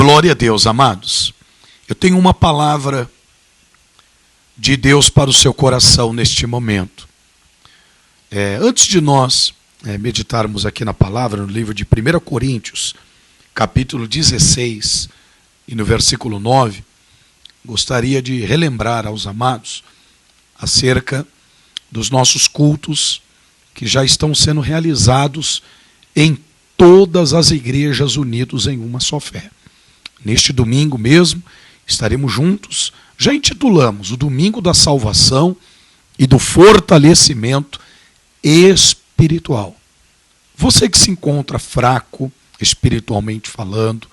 Glória a Deus, amados. Eu tenho uma palavra de Deus para o seu coração neste momento. Antes de nós meditarmos aqui na palavra, no livro de 1 Coríntios, capítulo 16, e no versículo 9, gostaria de relembrar aos amados acerca dos nossos cultos que já estão sendo realizados em todas as igrejas unidos em uma só fé. Neste domingo mesmo, estaremos juntos, já intitulamos o Domingo da Salvação e do Fortalecimento Espiritual. Você que se encontra fraco, espiritualmente falando,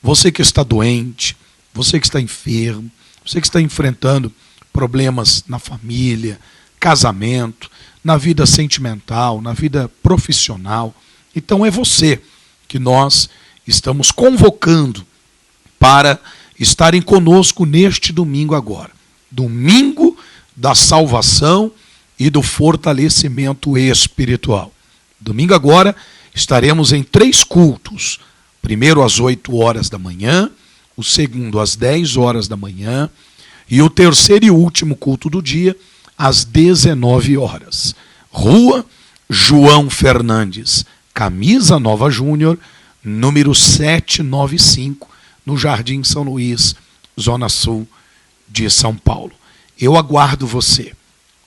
você que está doente, você que está enfermo, você que está enfrentando problemas na família, casamento, na vida sentimental, na vida profissional, então é você que nós estamos convocando para estarem conosco neste domingo agora. Domingo da salvação e do fortalecimento espiritual. Domingo agora estaremos em 3 cultos. Primeiro às 8 horas da manhã, o segundo às 10 horas da manhã e o terceiro e último culto do dia às 19 horas. Rua João Fernandes, Camisa Nova Júnior, número 795, no Jardim São Luís, Zona Sul de São Paulo. Eu aguardo você.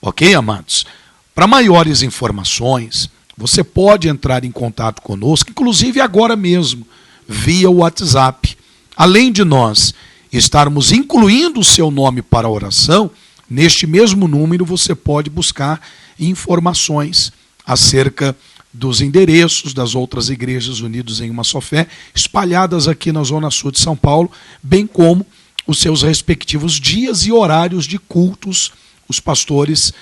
Ok, amados? Para maiores informações, você pode entrar em contato conosco, inclusive agora mesmo, via WhatsApp. Além de nós estarmos incluindo o seu nome para a oração, neste mesmo número você pode buscar informações acerca dos endereços das outras igrejas unidas em uma só fé, espalhadas aqui na Zona Sul de São Paulo, bem como os seus respectivos dias e horários de cultos, os pastores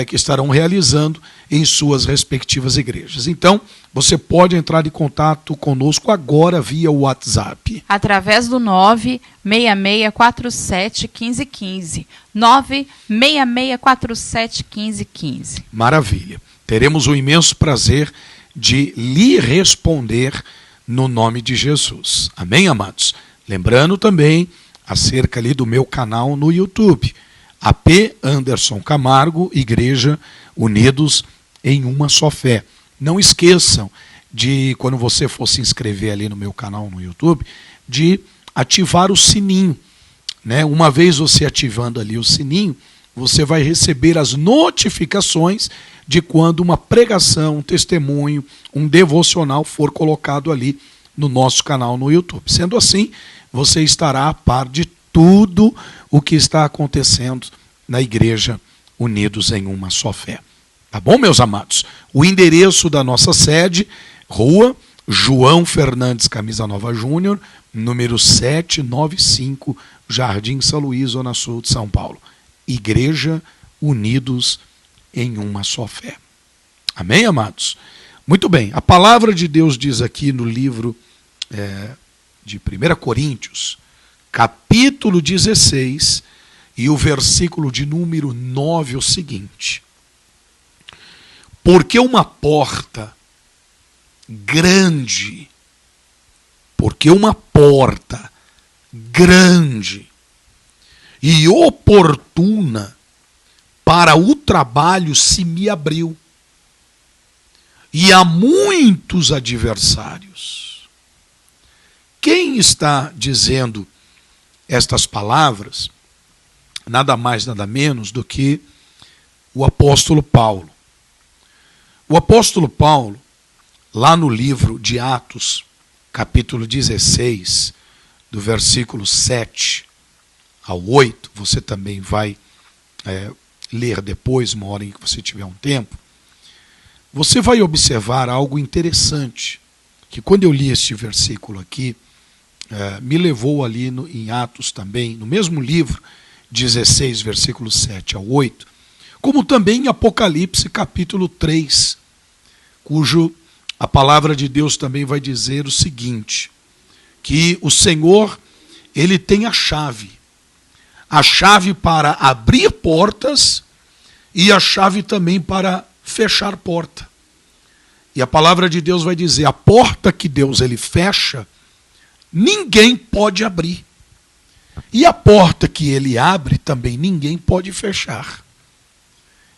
que estarão realizando em suas respectivas igrejas. Então, você pode entrar em contato conosco agora via WhatsApp. Através do 966471515. 966471515. Maravilha. Teremos o imenso prazer de lhe responder no nome de Jesus. Amém, amados? Lembrando também acerca ali do meu canal no YouTube. AP Anderson Camargo, Igreja Unidos em uma só fé. Não esqueçam de, quando você for se inscrever ali no meu canal no YouTube, de ativar o sininho. Né? Uma vez você ativando ali o sininho, você vai receber as notificações de quando uma pregação, um testemunho, um devocional for colocado ali no nosso canal no YouTube. Sendo assim, você estará a par de tudo o que está acontecendo na Igreja Unidos em uma só fé. Tá bom, meus amados? O endereço da nossa sede, Rua João Fernandes, Camisa Nova Júnior, número 795, Jardim São Luís, Zona Sul de São Paulo. Igreja Unidos em uma só fé. Amém, amados? Muito bem, a palavra de Deus diz aqui no livro de 1 Coríntios, capítulo 16, e o versículo de número 9 é o seguinte: porque uma porta grande e oportuna para o trabalho se me abriu, e há muitos adversários. Quem está dizendo estas palavras, nada mais, nada menos do que o apóstolo Paulo. O apóstolo Paulo, lá no livro de Atos, capítulo 16, do versículo 7 ao 8, você também vai ler depois, uma hora em que você tiver um tempo, você vai observar algo interessante, que quando eu li este versículo aqui, me levou ali em Atos também, no mesmo livro, 16, versículo 7 ao 8, como também em Apocalipse, capítulo 3, cujo a palavra de Deus também vai dizer o seguinte, que o Senhor, ele tem a chave para abrir portas e a chave também para fechar porta. E a palavra de Deus vai dizer, a porta que Deus ele fecha, ninguém pode abrir. E a porta que ele abre também ninguém pode fechar.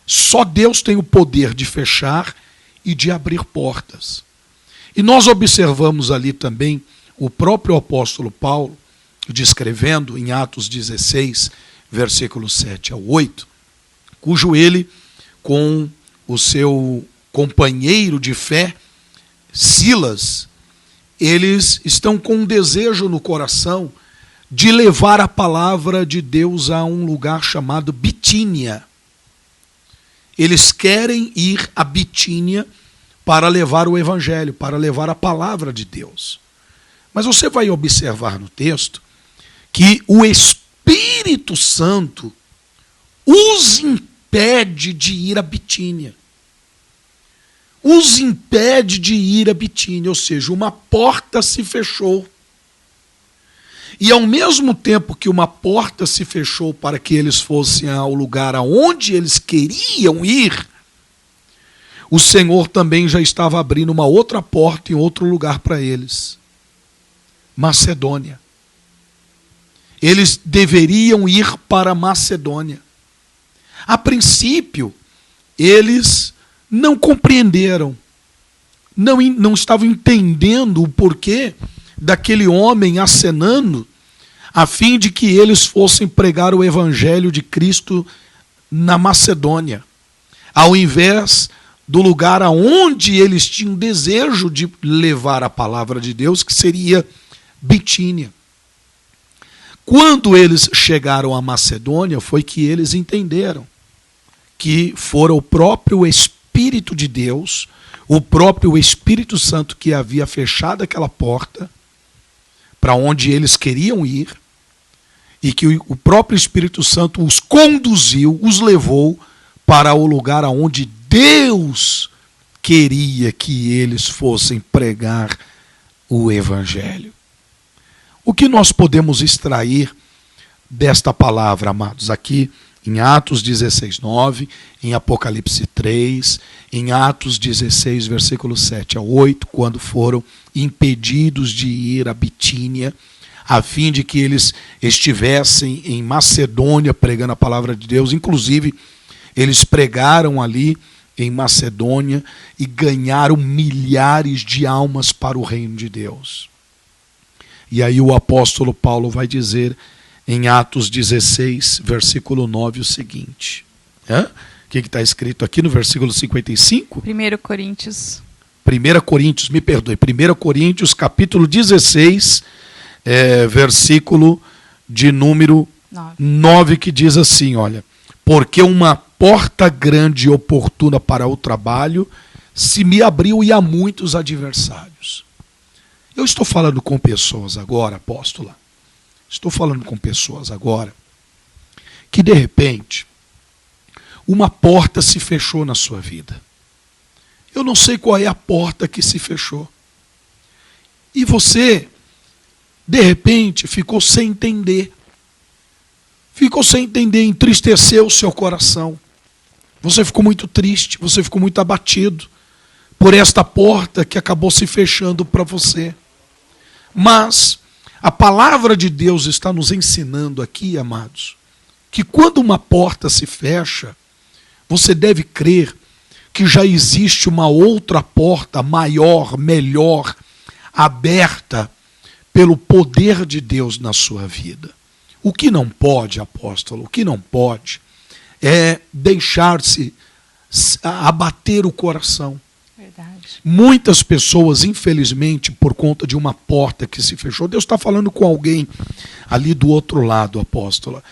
Só Deus tem o poder de fechar e de abrir portas. E nós observamos ali também o próprio apóstolo Paulo descrevendo em Atos 16, versículos 7 ao 8, cujo ele, com o seu companheiro de fé, Silas, eles estão com um desejo no coração de levar a palavra de Deus a um lugar chamado Bitínia. Eles querem ir a Bitínia para levar o evangelho, para levar a palavra de Deus. Mas você vai observar no texto que o Espírito Santo os impede de ir a Bitínia. Os impede de ir a Bitínia, ou seja, uma porta se fechou. E ao mesmo tempo que uma porta se fechou para que eles fossem ao lugar aonde eles queriam ir, o Senhor também já estava abrindo uma outra porta em outro lugar para eles. Macedônia. Eles deveriam ir para Macedônia. A princípio, eles não compreenderam, não estavam entendendo o porquê daquele homem acenando a fim de que eles fossem pregar o evangelho de Cristo na Macedônia, ao invés do lugar aonde eles tinham desejo de levar a palavra de Deus, que seria Bitínia. Quando eles chegaram a Macedônia, foi que eles entenderam que fora o próprio Espírito de Deus, o próprio Espírito Santo que havia fechado aquela porta para onde eles queriam ir, e que o próprio Espírito Santo os conduziu, os levou para o lugar aonde Deus queria que eles fossem pregar o Evangelho. O que nós podemos extrair desta palavra, amados, aqui em Atos 16, 9, em Apocalipse 3, em Atos 16, versículos 7 a 8, quando foram impedidos de ir a Bitínia, a fim de que eles estivessem em Macedônia pregando a palavra de Deus. Inclusive, eles pregaram ali em Macedônia e ganharam milhares de almas para o reino de Deus. E aí o apóstolo Paulo vai dizer em Atos 16, versículo 9, o seguinte. O que está escrito aqui no versículo 55? 1 Coríntios. 1 Coríntios, me perdoe. 1 Coríntios, capítulo 16, versículo de número 9, que diz assim, olha. Porque uma porta grande e oportuna para o trabalho se me abriu e há muitos adversários. Eu estou falando com pessoas agora, apóstola. Estou falando com pessoas agora que, de repente, uma porta se fechou na sua vida. Eu não sei qual é a porta que se fechou. E você, de repente, ficou sem entender. Ficou sem entender, entristeceu o seu coração. Você ficou muito triste, você ficou muito abatido por esta porta que acabou se fechando para você. Mas a palavra de Deus está nos ensinando aqui, amados, que quando uma porta se fecha, você deve crer que já existe uma outra porta maior, melhor, aberta pelo poder de Deus na sua vida. O que não pode, apóstolo, o que não pode é deixar-se abater o coração. Verdade. Muitas pessoas, infelizmente, por conta de uma porta que se fechou, Deus está falando com alguém ali do outro lado, apóstola.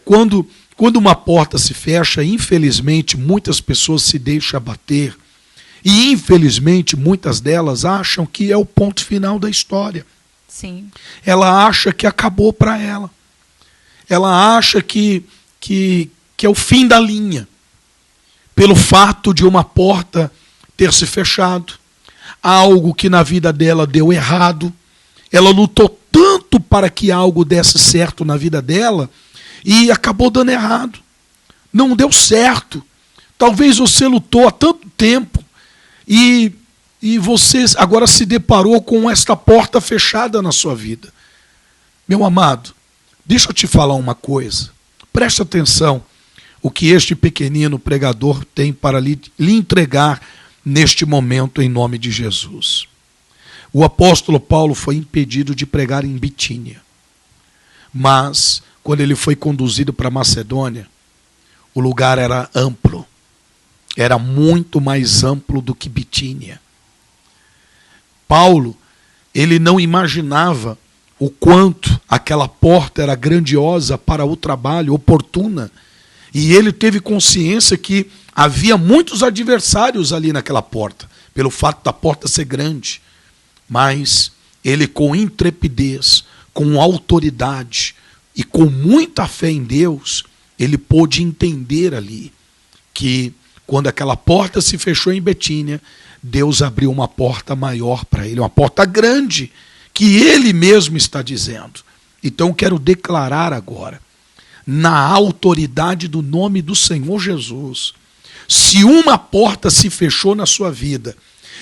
Quando uma porta se fecha, infelizmente, muitas pessoas se deixam abater. E, infelizmente, muitas delas acham que é o ponto final da história. Sim. Ela acha que acabou para ela. Ela acha que é o fim da linha, pelo fato de uma porta ter se fechado, algo que na vida dela deu errado. Ela lutou tanto para que algo desse certo na vida dela e acabou dando errado. Não deu certo. Talvez você lutou há tanto tempo e e você agora se deparou com esta porta fechada na sua vida. Meu amado, deixa eu te falar uma coisa. Preste atenção o que este pequenino pregador tem para lhe entregar neste momento em nome de Jesus. O apóstolo Paulo foi impedido de pregar em Bitínia. Mas, quando ele foi conduzido para Macedônia, o lugar era amplo. Era muito mais amplo do que Bitínia. Paulo, ele não imaginava o quanto aquela porta era grandiosa para o trabalho, oportuna. E ele teve consciência que havia muitos adversários ali naquela porta, pelo fato da porta ser grande. Mas ele, com intrepidez, com autoridade e com muita fé em Deus, ele pôde entender ali que quando aquela porta se fechou em Betínia, Deus abriu uma porta maior para ele, uma porta grande, que ele mesmo está dizendo. Então eu quero declarar agora, na autoridade do nome do Senhor Jesus, se uma porta se fechou na sua vida,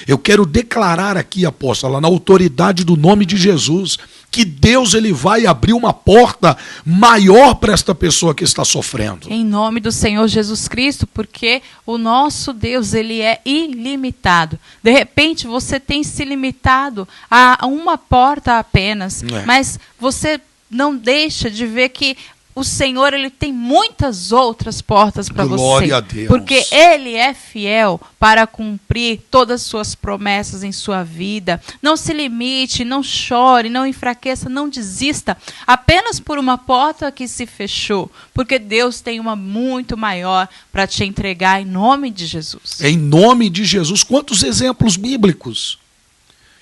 eu quero declarar aqui, apóstola, na autoridade do nome de Jesus, que Deus ele vai abrir uma porta maior para esta pessoa que está sofrendo. Em nome do Senhor Jesus Cristo, porque o nosso Deus, ele é ilimitado. De repente, você tem se limitado a uma porta apenas, mas você não deixa de ver que o Senhor, ele tem muitas outras portas para você. Glória a Deus. Porque ele é fiel para cumprir todas as suas promessas em sua vida. Não se limite, não chore, não enfraqueça, não desista apenas por uma porta que se fechou. Porque Deus tem uma muito maior para te entregar em nome de Jesus. Em nome de Jesus. Quantos exemplos bíblicos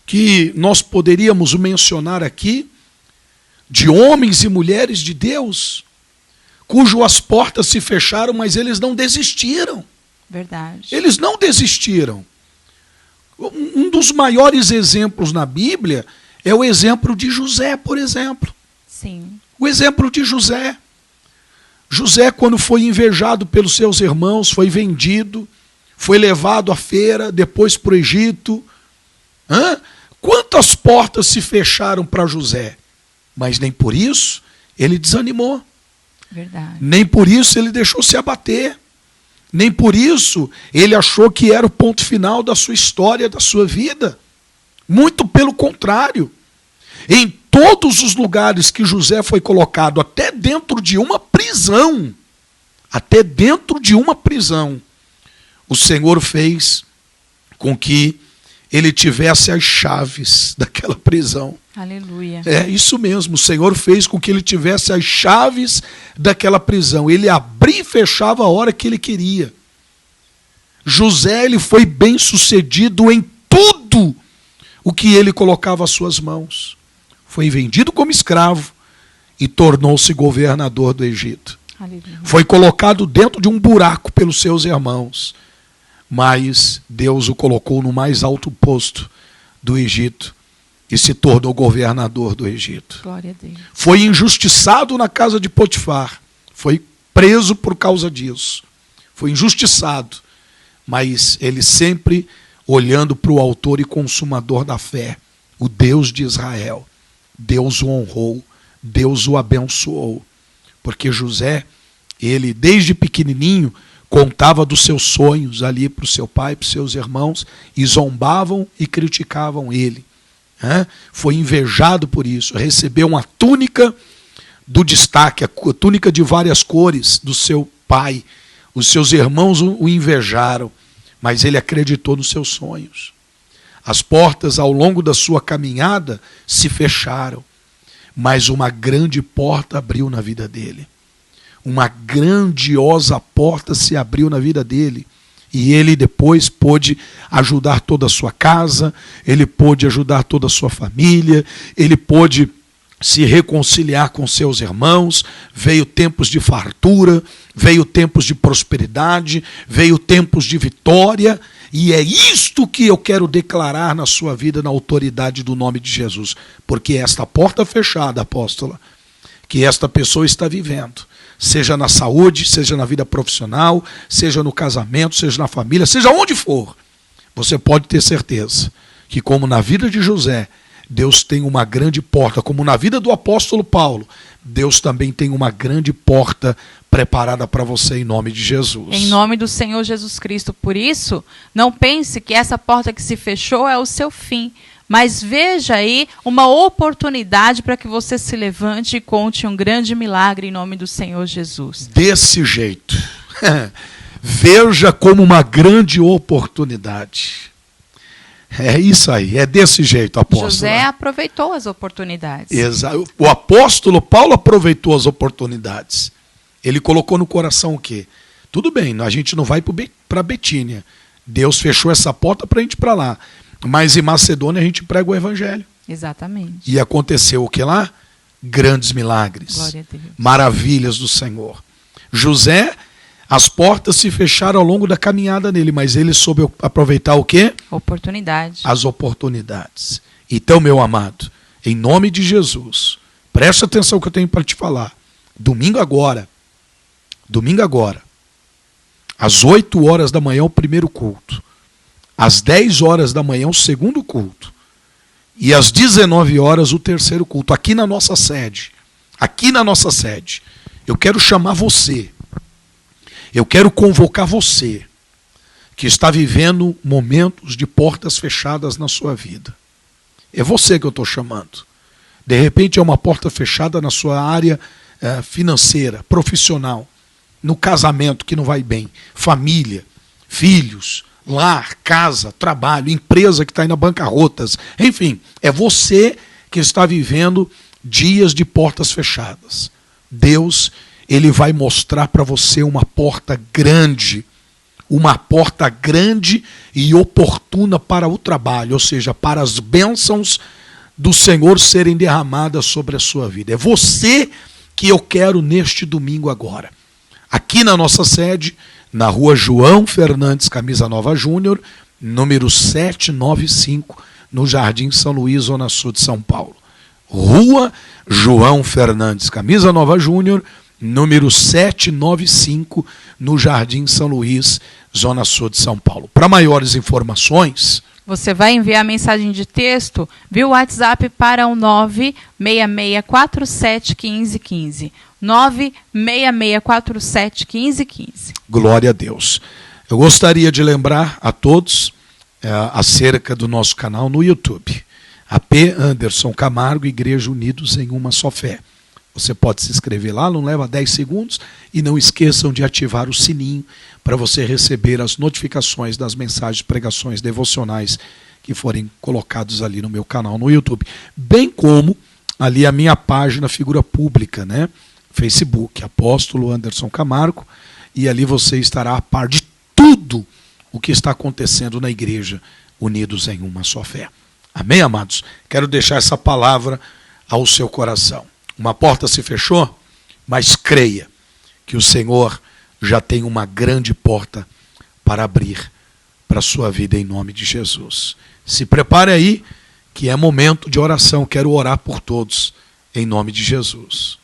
que nós poderíamos mencionar aqui de homens e mulheres de Deus, cujas portas se fecharam, mas eles não desistiram. Verdade. Eles não desistiram. Um dos maiores exemplos na Bíblia é o exemplo de José, por exemplo. Sim. O exemplo de José. José, quando foi invejado pelos seus irmãos, foi vendido, foi levado à feira, depois para o Egito. Quantas portas se fecharam para José? Mas nem por isso ele desanimou. Verdade. Nem por isso ele deixou se abater. Nem por isso ele achou que era o ponto final da sua história, da sua vida. Muito pelo contrário. Em todos os lugares que José foi colocado, até dentro de uma prisão, o Senhor fez com que ele tivesse as chaves daquela prisão. Aleluia. É isso mesmo, o Senhor fez com que ele tivesse as chaves daquela prisão. Ele abria e fechava a hora que ele queria. José, ele foi bem sucedido em tudo o que ele colocava às suas mãos. Foi vendido como escravo e tornou-se governador do Egito. Aleluia. Foi colocado dentro de um buraco pelos seus irmãos, mas Deus o colocou no mais alto posto do Egito e se tornou governador do Egito. Glória a Deus. Foi injustiçado na casa de Potifar, foi preso por causa disso, foi injustiçado, mas ele sempre olhando para o autor e consumador da fé, o Deus de Israel. Deus o honrou, Deus o abençoou, porque José, ele desde pequenininho contava dos seus sonhos ali para o seu pai, para os seus irmãos, e zombavam e criticavam ele. Foi invejado por isso, recebeu uma túnica do destaque, a túnica de várias cores do seu pai. Os seus irmãos o invejaram, mas ele acreditou nos seus sonhos. As portas ao longo da sua caminhada se fecharam, mas uma grande porta abriu na vida dele. Uma grandiosa porta se abriu na vida dele. E ele depois pôde ajudar toda a sua casa, ele pôde ajudar toda a sua família, ele pôde se reconciliar com seus irmãos. Veio tempos de fartura, veio tempos de prosperidade, veio tempos de vitória. E é isto que eu quero declarar na sua vida, na autoridade do nome de Jesus. Porque esta porta fechada, apóstola, que esta pessoa está vivendo, seja na saúde, seja na vida profissional, seja no casamento, seja na família, seja onde for, você pode ter certeza que, como na vida de José, Deus tem uma grande porta, como na vida do apóstolo Paulo, Deus também tem uma grande porta preparada para você em nome de Jesus. Em nome do Senhor Jesus Cristo. Por isso, não pense que essa porta que se fechou é o seu fim. Mas veja aí uma oportunidade para que você se levante e conte um grande milagre em nome do Senhor Jesus. Desse jeito. Veja como uma grande oportunidade. É isso aí, é desse jeito, apóstolo. José aproveitou as oportunidades. Exato. O apóstolo Paulo aproveitou as oportunidades. Ele colocou no coração o quê? Tudo bem, a gente não vai para Betínia. Deus fechou essa porta para a gente ir para lá. Mas em Macedônia a gente prega o evangelho. Exatamente. E aconteceu o que lá? Grandes milagres. Glória a Deus. Maravilhas do Senhor. José, as portas se fecharam ao longo da caminhada nele, mas ele soube aproveitar o quê? Oportunidade. As oportunidades. Então, meu amado, em nome de Jesus, preste atenção no que eu tenho para te falar. Domingo agora, às 8 horas da manhã, o primeiro culto. Às 10 horas da manhã, o segundo culto. E às 19 horas, o terceiro culto. Aqui na nossa sede. Aqui na nossa sede. Eu quero chamar você. Eu quero convocar você que está vivendo momentos de portas fechadas na sua vida. É você que eu estou chamando. De repente é uma porta fechada na sua área financeira, profissional, no casamento que não vai bem, família, filhos, lar, casa, trabalho, empresa que está indo a bancarrotas. Enfim, é você que está vivendo dias de portas fechadas. Deus, Ele vai mostrar para você uma porta grande e oportuna para o trabalho, ou seja, para as bênçãos do Senhor serem derramadas sobre a sua vida. É você que eu quero neste domingo agora. Aqui na nossa sede, na rua João Fernandes, Camisa Nova Júnior, número 795, no Jardim São Luís, Zona Sul de São Paulo. Rua João Fernandes, Camisa Nova Júnior, número 795, no Jardim São Luís, Zona Sul de São Paulo. Para maiores informações, você vai enviar mensagem de texto via WhatsApp para o 966471515. 966471515. Glória a Deus. Eu gostaria de lembrar a todos acerca do nosso canal no YouTube. AP Anderson Camargo, Igreja Unidos em Uma Só Fé. Você pode se inscrever lá, não leva 10 segundos. E não esqueçam de ativar o sininho para você receber as notificações das mensagens, pregações, devocionais que forem colocados ali no meu canal no YouTube. Bem como ali a minha página figura pública, né? Facebook, Apóstolo Anderson Camargo. E ali você estará a par de tudo o que está acontecendo na igreja Unidos em Uma Só Fé. Amém, amados? Quero deixar essa palavra ao seu coração. Uma porta se fechou, mas creia que o Senhor já tem uma grande porta para abrir para a sua vida em nome de Jesus. Se prepare aí, que é momento de oração. Quero orar por todos em nome de Jesus.